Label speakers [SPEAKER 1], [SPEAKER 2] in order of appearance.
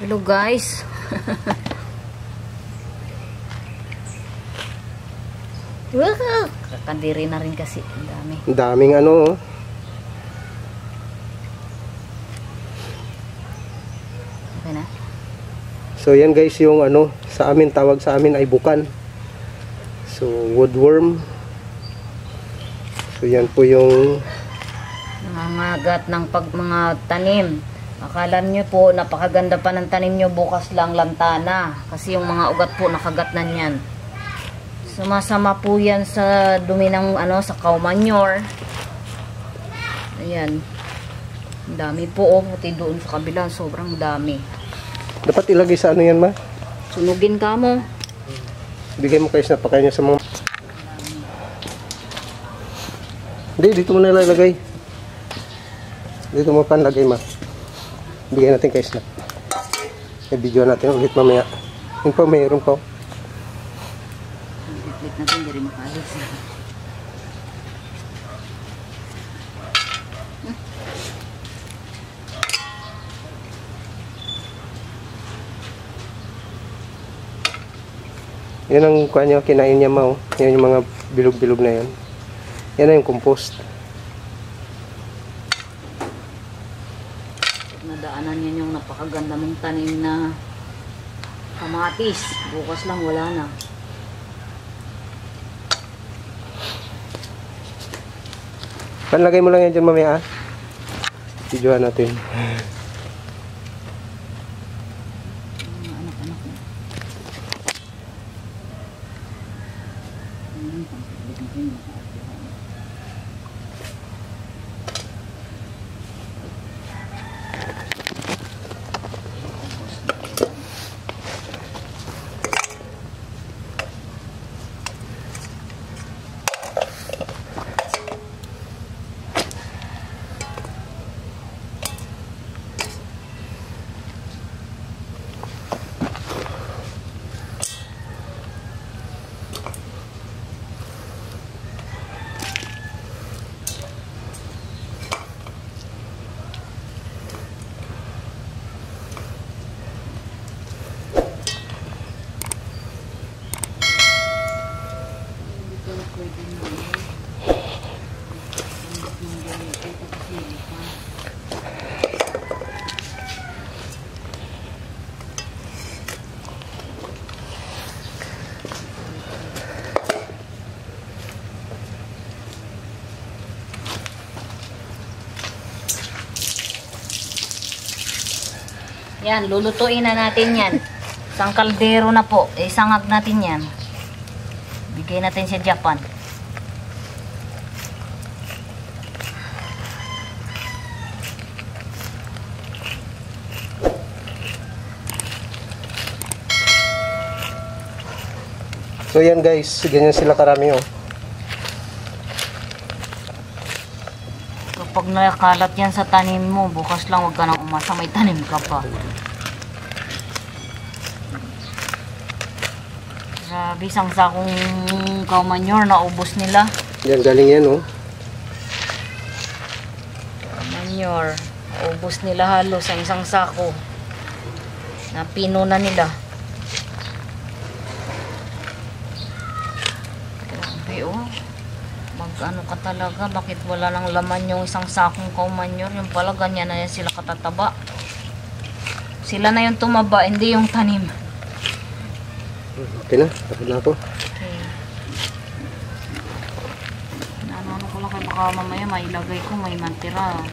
[SPEAKER 1] Hello guys. Kakandiri na rin kasi. Ang dami.
[SPEAKER 2] Ang daming ano.
[SPEAKER 1] Okay na?
[SPEAKER 2] So yan guys yung ano, sa amin, tawag sa amin ay bukan. So woodworm. So yan po yung
[SPEAKER 1] nangangagat ng mga tanim. Akala nyo po napakaganda pa ng tanim nyo, bukas lang lantana. Kasi yung mga ugat po nakagat na yan. Sumasama po yan sa dumi ng ano, sa cow manure. Ayan. Ang dami po oh, puti doon sa kabila, sobrang dami.
[SPEAKER 2] dapat ilagay sa ano yan ma?
[SPEAKER 1] Sunugin ka mo.
[SPEAKER 2] Bigay mo kayo sa pakain niya sa mga... Hindi, dito mo na ilalagay. Dito mo pa lagay ma. Bigyan natin kay Snap. I-video natin ulit mamaya. Yung pa mayroon pa.
[SPEAKER 1] I-click natin, hindi rin makalis.
[SPEAKER 2] Yan ang kuha niya, kinain niya ma. Yan yung mga bilog-bilog na yan. Yan na yung compost.
[SPEAKER 1] Nadaanan yan yung napakaganda mong tanim na kamatis. Bukas lang wala na.
[SPEAKER 2] Panlagay mo lang yan dyan mamaya. Videoan natin.
[SPEAKER 1] Anak-anak mo. Yan, lulutuin na natin yan. Isang kaldero na po. Isangag natin yan. Bigay natin sa Japan.
[SPEAKER 2] So yan guys, ganyan sila karami oh.
[SPEAKER 1] Kapag nakalat yan sa tanim mo, bukas lang wag ka nang umasa, may tanim ka pa. Grabe, isang sakong cow manure na ubos nila.
[SPEAKER 2] Yan, galing yan oh.
[SPEAKER 1] Manure, ubos nila halos ang isang sako. Napino na nila. Grabe oh. Mag-ano ka talaga, bakit wala nang laman yung isang sakong cow manure? Yung pala ganyan na yan sila katataba. Sila na yung tumaba, hindi yung tanim.
[SPEAKER 2] Okay na, tapos na ako.
[SPEAKER 1] Okay. Ano ko lang kay baka mamaya mailagay ko, may mantira.